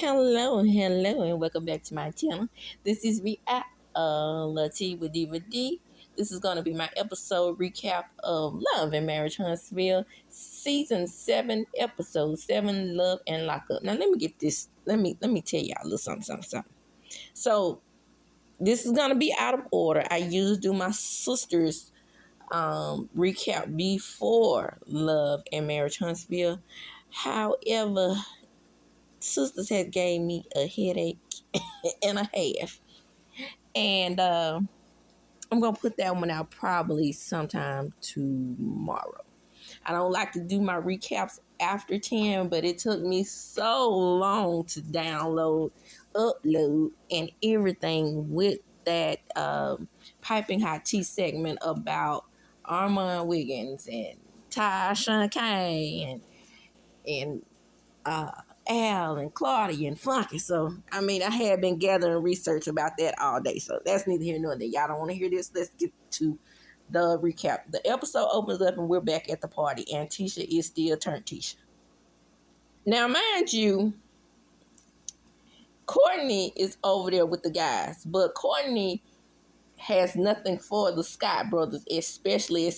Hello, and welcome back to my channel. This is me at LATISHA with Diva D. This is going to be my episode recap of Love and Marriage Huntsville, season 7, episode 7, Love and Lockup. Now let me get this. Let me tell y'all a little something. So this is going to be out of order. I usually do my sister's recap before Love and Marriage Huntsville. However, sisters had gave me a headache and a half, and I'm gonna put that one out probably sometime tomorrow. I don't like to do my recaps after 10, but it took me so long to download, upload, and everything with that piping hot tea segment about Armand Wiggins and TISHA and Al and Claudia and Funky. So, I mean, I had been gathering research about that all day. So, that's neither here nor there. Y'all don't want to hear this. Let's get to the recap. The episode opens up and we're back at the party. And TISHA is still turned TISHA. Now, mind you, Courtney is over there with the guys. But Courtney has nothing for the Scott brothers, especially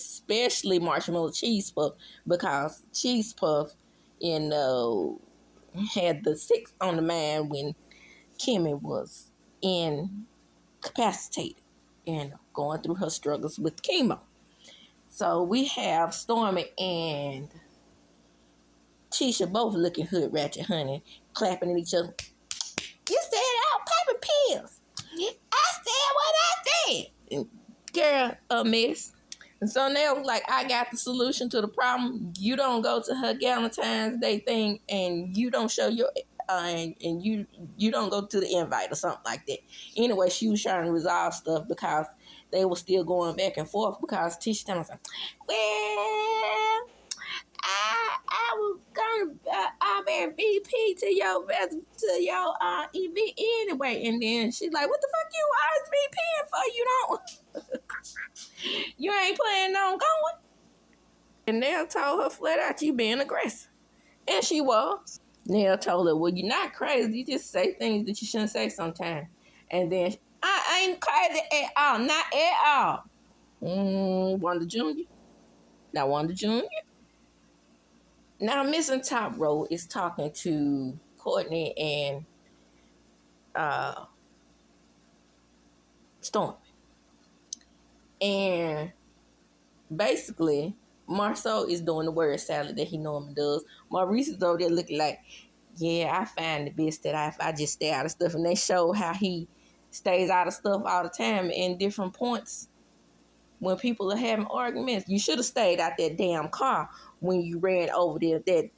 Marshmallow Cheese Puff. Because Cheese Puff, had the 6 on the mind when Kimmy was incapacitated and going through her struggles with chemo. So we have Stormy and TISHA both looking hood ratchet, honey, clapping at each other. You said I was popping pills. I said what I said. And girl, a mess. And so now, like, I got the solution to the problem. You don't go to her Valentine's Day thing, and you don't show your, and you don't go to the invite or something like that. Anyway, she was trying to resolve stuff because they were still going back and forth because TISHA was like, well, I was gonna RSVP to your event anyway, and then she's like, what the fuck you RSVPing for? You don't. You ain't planning on going. And Nell told her flat out, you being aggressive. And she was. Nell told her, well, you're not crazy. You just say things that you shouldn't say sometimes. And then, I ain't crazy at all. Not at all. Wanda Jr. Now, Wanda Jr. Now, Missing Top Row is talking to Courtney and Storm. And basically, MARSAU is doing the word salad that he normally does. Maurice is over there looking like, yeah, I find the best that I just stay out of stuff. And they show how he stays out of stuff all the time in different points when people are having arguments. You should have stayed out that damn car when you ran over there, that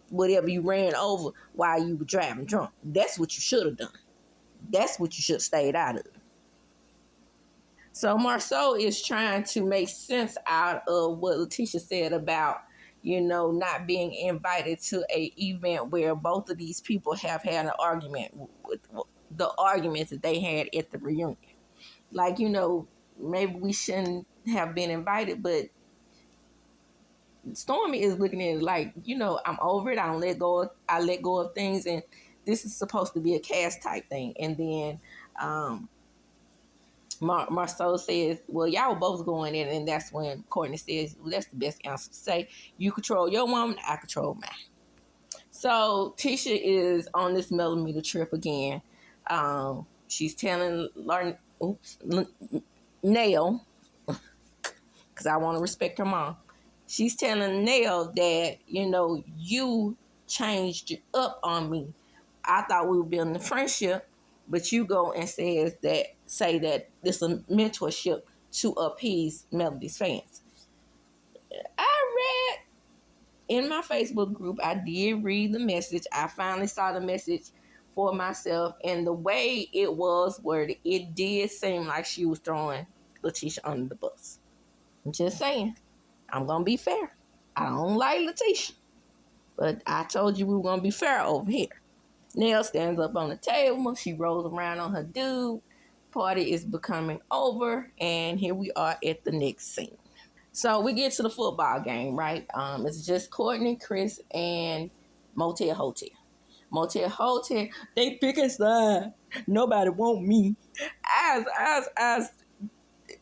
whatever you ran over while you were driving drunk. That's what you should have done. That's what you should have stayed out of. So MARSAU is trying to make sense out of what LATISHA said about, not being invited to an event where both of these people have had an argument with the arguments that they had at the reunion. Like, maybe we shouldn't have been invited, but Stormy is looking at it like, I'm over it. I let go of things, and this is supposed to be a cast type thing. And then MARSAU says, well, y'all were both going in, and that's when Courtney says, well, that's the best answer to say. You control your woman, I control mine. So TISHA is on this millimeter trip again. She's telling Nell, because I want to respect her mom. She's telling Nell that, you changed up on me. I thought we were building a friendship, but you go and say that this is a mentorship to appease Melody's fans. I read in my Facebook group, I did read the message. I finally saw the message for myself, and the way it was worded, it did seem like she was throwing LATISHA under the bus. I'm just saying, I'm going to be fair. I don't like LATISHA, but I told you we were going to be fair over here. Nell stands up on the table. She rolls around on her dude. Party is becoming over, and here we are at the next scene. So we get to the football game, right? It's just Courtney, Chris, and Motel Hotel. Motel Hotel, they picking side. Nobody want me.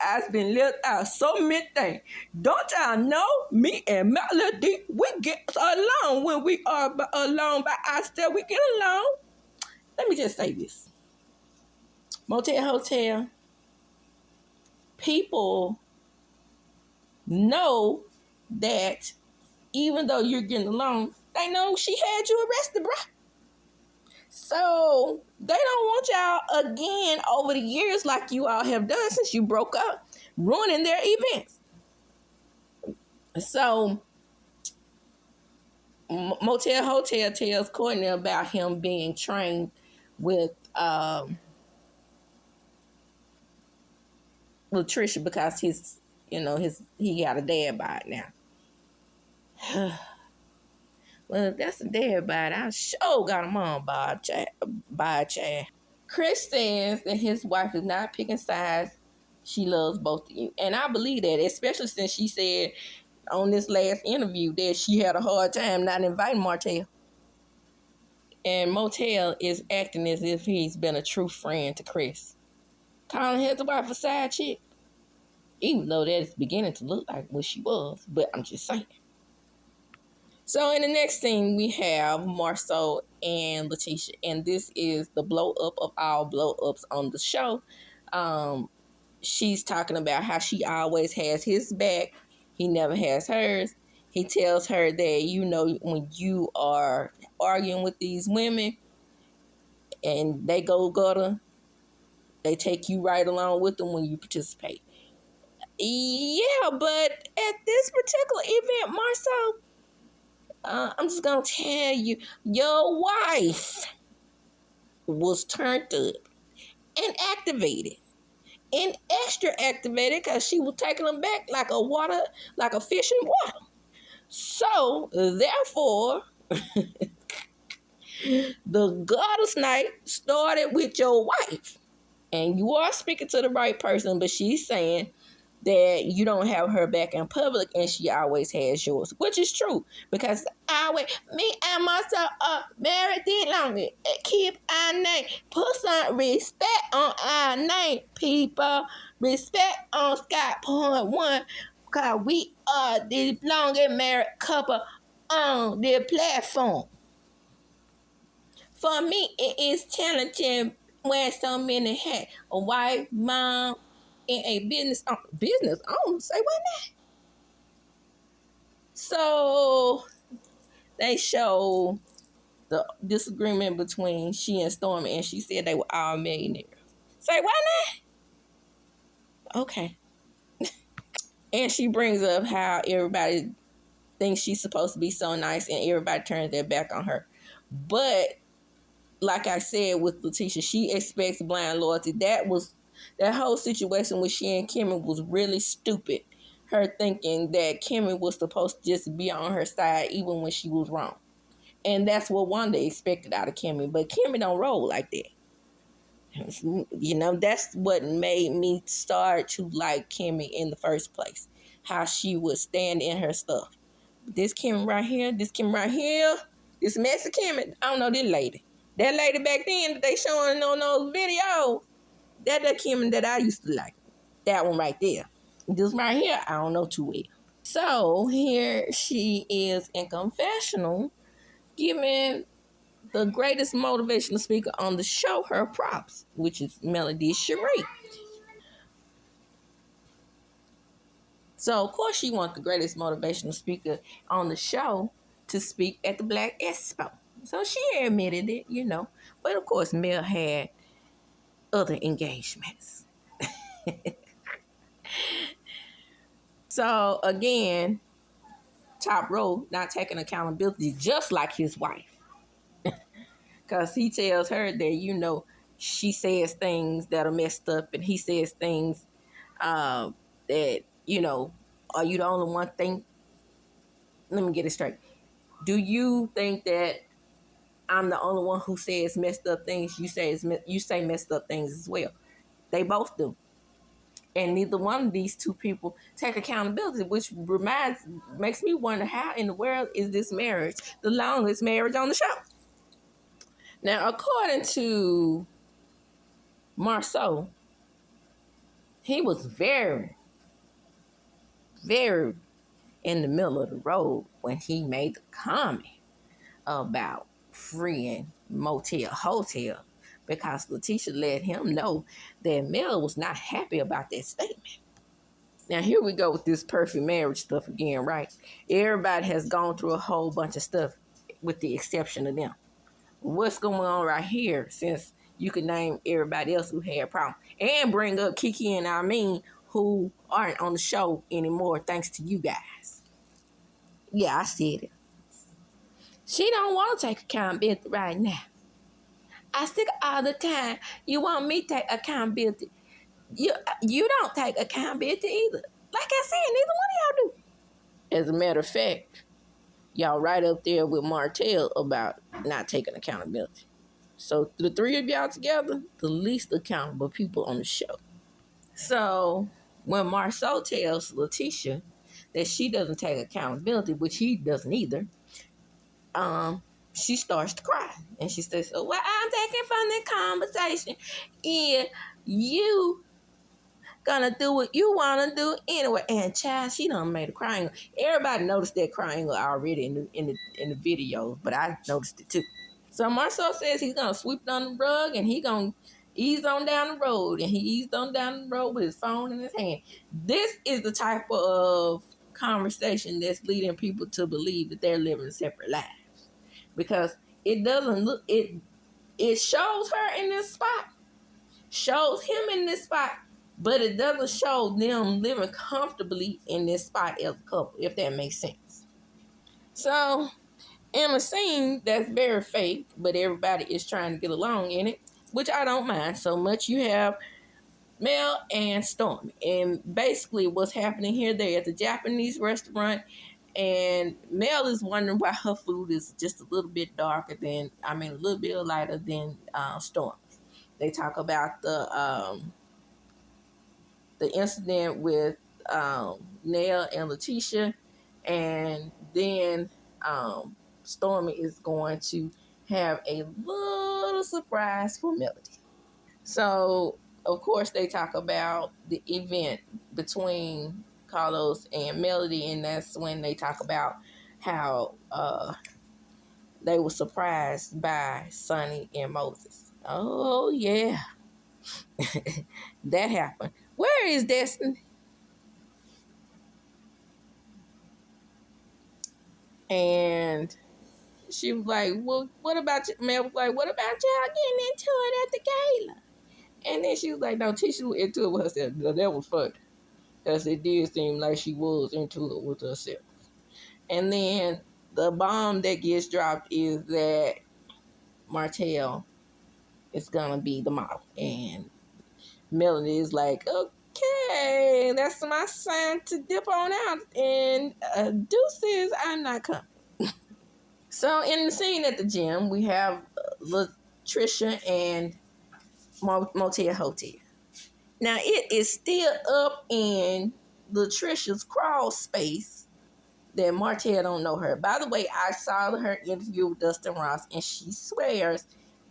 I've been left out so many things. Don't y'all know me and Melody, we get along when we are alone by ourselves. We get along. Let me just say this. Motel Hotel, people know that even though you're getting along, they know she had you arrested, bro. So they don't want y'all again over the years like you all have done since you broke up, ruining their events. So Motel Hotel tells Courtney about him being trained with Trisha because he got a dad bod now. Well, if that's a dad bod, I sure got a mom bod, child. Chris says that his wife is not picking sides. She loves both of you. And I believe that, especially since she said on this last interview that she had a hard time not inviting Martell. And Motel is acting as if he's been a true friend to Chris, calling his wife a side chick, even though that is beginning to look like what she was. But I'm just saying. So in the next scene, we have MARSAU and LATISHA, and this is the blow up of all blow ups on the show. She's talking about how she always has his back. He never has hers. He tells her that, when you are arguing with these women and they go gutter, they take you right along with them when you participate. Yeah, but at this particular event, MARSAU, I'm just going to tell you, your wife was turned up and activated. And extra activated because she was taking them back like a fish in water. So, therefore, the goddess night started with your wife. And you are speaking to the right person, but she's saying that you don't have her back in public and she always has yours, which is true because me and myself are married this long. Keep our name. Put some respect on our name, people. Respect on Scott.1 because we are the longest married couple on the platform. For me, it is challenging wearing so many hats. A wife, mom, in a business owner. Say what now? So they show the disagreement between she and Stormy, and she said they were all millionaires. Say what now? Okay. And she brings up how everybody thinks she's supposed to be so nice and everybody turns their back on her. But like I said with LATISHA, she expects blind loyalty. That whole situation with she and Kimmy was really stupid. Her thinking that Kimmy was supposed to just be on her side even when she was wrong. And that's what Wanda expected out of Kimmy. But Kimmy don't roll like that. That's what made me start to like Kimmy in the first place. How she would stand in her stuff. This Kimmy right here, this messy Kimmy, I don't know this lady. That lady back then that they showing on those videos, that Kimmy that I used to like. That one right there. This right here, I don't know too well. So here she is in confessional, giving the greatest motivational speaker on the show her props, which is Melody Cherie. So, of course, she wants the greatest motivational speaker on the show to speak at the Black Expo. So she admitted it, But, of course, Mel had other engagements. So, again, Top Row not taking accountability just like his wife. Because he tells her that, she says things that are messed up and he says things that, are you the only one think? Let me get it straight. Do you think that I'm the only one who says messed up things? You say messed up things as well. They both do. And neither one of these two people take accountability, which makes me wonder how in the world is this marriage the longest marriage on the show? Now, according to MARSAU, he was very, very in the middle of the road when he made the comment about freeing Motel Hotel, because LATISHA let him know that Mel was not happy about that statement. Now, here we go with this perfect marriage stuff again, right? Everybody has gone through a whole bunch of stuff with the exception of them. What's going on right here, since you can name everybody else who had problems and bring up Kiki and Amin, who aren't on the show anymore thanks to you guys. Yeah, I said it. She don't want to take accountability right now. I think all the time, you want me to take accountability. You don't take accountability either. Like I said, neither one of y'all do. As a matter of fact, y'all right up there with Martell about not taking accountability. So the three of y'all together, the least accountable people on the show. So when MARSAU tells LATISHA that she doesn't take accountability, which he doesn't either, she starts to cry. And she says, so what I'm taking from the conversation is you gonna do what you want to do anyway. And child, she done made a crying. Everybody noticed that crying already in the video, but I noticed it too. So MARSAU says he's gonna sweep it on the rug and he gonna ease on down the road. And he eased on down the road with his phone in his hand. This is the type of conversation that's leading people to believe that they're living separate lives. Because it doesn't look, it shows her in this spot, shows him in this spot, but it doesn't show them living comfortably in this spot as a couple, if that makes sense. So, in a scene that's very fake, but everybody is trying to get along in it, which I don't mind so much, you have Mel and Stormy. And basically what's happening here, they're at the Japanese restaurant, and Mel is wondering why her food is just a little bit darker than, a little bit lighter than Stormy. They talk about the incident with Nell and LATISHA, and then Stormy is going to have a little surprise for Melody. So, of course, they talk about the event between Carlos and Melody, and that's when they talk about how they were surprised by Sonny and Moses. Oh, yeah. That happened. Where is Destiny? And she was like, well, what about you? Mel was like, what about y'all getting into it at the gala? And then she was like, no, Tisha was into it with herself. That was funny. Because it did seem like she was into it with herself. And then the bomb that gets dropped is that Martell is going to be the model. And Melanie is like, okay, that's my sign to dip on out. And deuces, I'm not coming. So in the scene at the gym, we have Trisha and Motel Hotel. Now, it is still up in Latricia's crawl space that Martell don't know her. By the way, I saw her interview with Dustin Ross, and she swears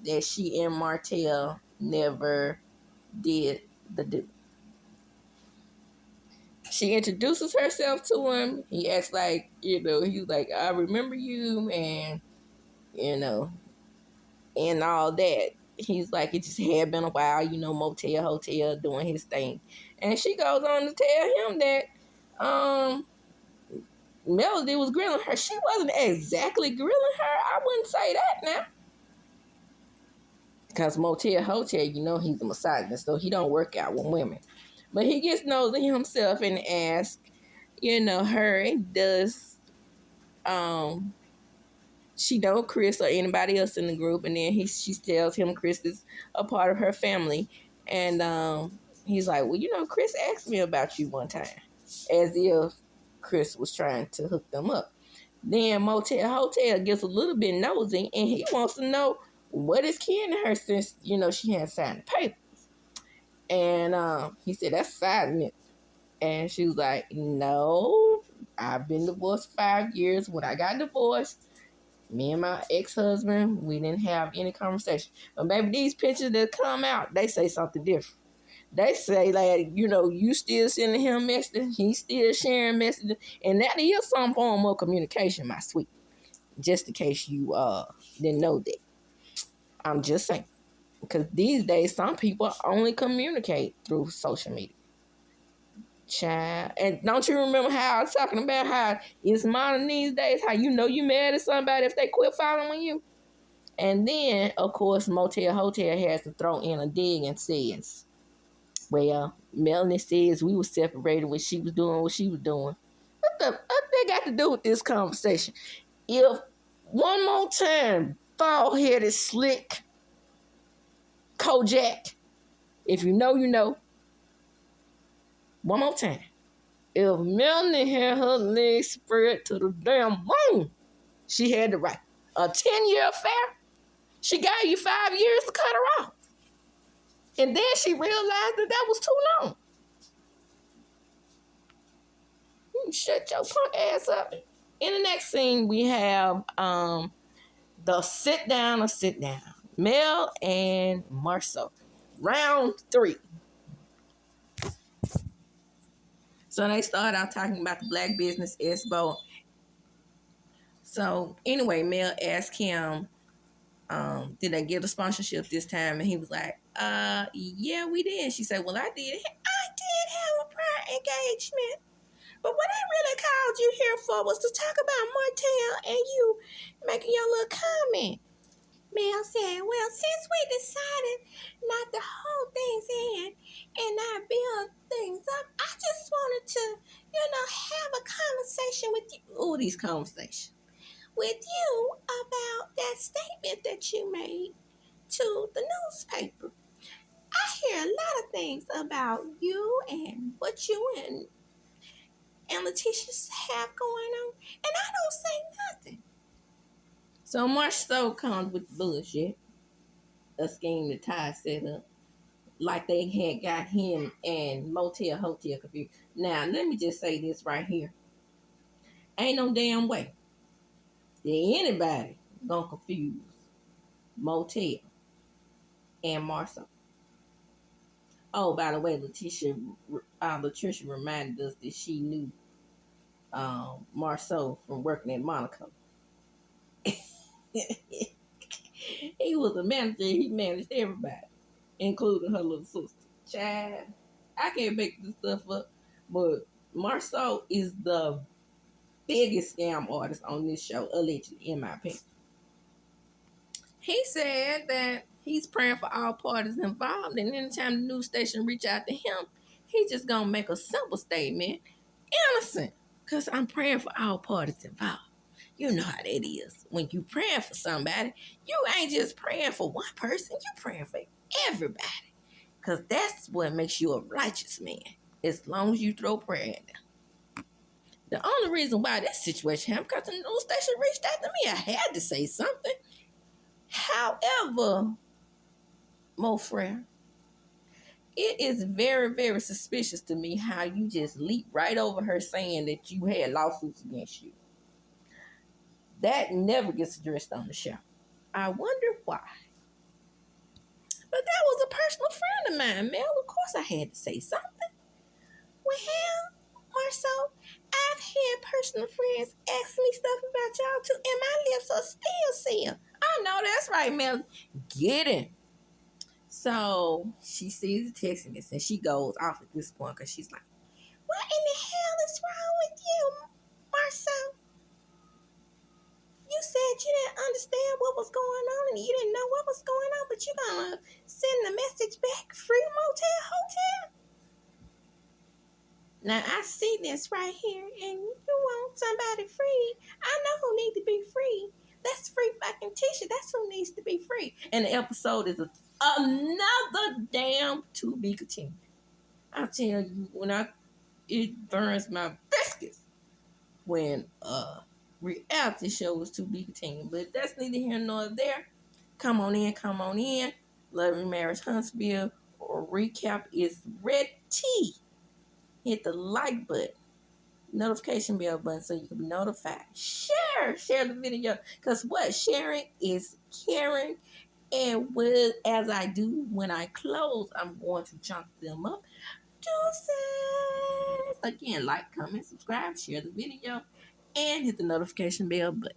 that she and Martell never did the do. She introduces herself to him. He acts like, he's like, I remember you, and, and all that. He's like, it just had been a while, Motel Hotel doing his thing. And she goes on to tell him that Melody was grilling her. She wasn't exactly grilling her. I wouldn't say that now. Because Motel Hotel, he's a misogynist, so he don't work out with women. But he gets nosy himself and asks, her, does she know Chris or anybody else in the group? And then she tells him Chris is a part of her family. And he's like, well, Chris asked me about you one time. As if Chris was trying to hook them up. Then Motel Hotel gets a little bit nosy, and he wants to know what is kin to her since, she hadn't signed the papers. And he said, that's silent. And she was like, no, I've been divorced 5 years. When I got divorced, Me and my ex-husband, we didn't have any conversation. But baby, these pictures that come out, they say something different. They say, like, you know, you still sending him messages, he's still sharing messages, and that is some form of communication, my sweet. Just in case you didn't know that. I'm just saying. Because these days, some people only communicate through social media. Child. And don't you remember how I was talking about how it's modern these days, how you know you mad at somebody if they quit following you? And then, of course, Motel Hotel has to throw in a dig and says, well, Melanie says we were separated when she was doing what she was doing. What they got to do with this conversation? If one more time, bald-headed, slick, Kojak, if you know, you know. One more time. If Melanie had her legs spread to the damn moon, she had the right. A 10-year affair, she gave you 5 years to cut her off. And then she realized that was too long. You shut your punk ass up. In the next scene, we have the sit down. Mel and MARSAU. Round 3. So they start out talking about the Black Business Expo. So anyway, Mel asked him, did they get a sponsorship this time? And he was like, yeah, we did. She said, well, I did have a prior engagement. But what I really called you here for was to talk about Martell and you making your little comment. Mel said, well, since we decided not to hold things in and not build things up, I just wanted to, have a conversation with you. Ooh, these conversations. With you about that statement that you made to the newspaper. I hear a lot of things about you and what you and LATISHA have going on, and I don't say nothing. So MARSAU comes with the bullshit, a scheme that Ty set up, like they had got him and Motel Hotel confused. Now, let me just say this right here. Ain't no damn way that anybody gonna confuse Motel and MARSAU. Oh, by the way, Latricia reminded us that she knew MARSAU from working at Monaco. He was a manager. He managed everybody, including her little sister. Child, I can't make this stuff up, but MARSAU is the biggest scam artist on this show, allegedly, in my opinion. He said that he's praying for all parties involved, and anytime the news station reach out to him, he just gonna make a simple statement, innocent, because I'm praying for all parties involved. You know how that is. When you praying for somebody, you ain't just praying for one person, you praying for everybody. Because that's what makes you a righteous man, as long as you throw prayer at them. The only reason why that situation happened, because the news station reached out to me. I had to say something. However, Mo Frere, it is very, very suspicious to me how you just leap right over her saying that you had lawsuits against you. That never gets addressed on the show. I wonder why. But that was a personal friend of mine, Mel. Of course I had to say something. Well, MARSAU, I've had personal friends ask me stuff about y'all too, and my lips are still sealed. I know that's right, Mel. Get him. So she sees the text message and she goes off at this point because she's like, what in the hell is wrong with you, MARSAU? You said you didn't understand what was going on and you didn't know what was going on, but you're going to send the message back, free Motel Hotel? Now, I see this right here, and you want somebody free. I know who needs to be free. That's free fucking TISHA. That's who needs to be free. And the episode is another damn to be continued. I tell you, it burns my biscuits when reality show is to be continued. But that's neither here nor there. Come on in. Love and Marriage Huntsville or recap is ready. Hit the like button. notification bell button so you can be notified. Share the video. Because what? Sharing is caring. And as I do when I close, I'm going to chunk them up. Deuces. Again, like, comment, subscribe, share the video, and hit the notification bell button.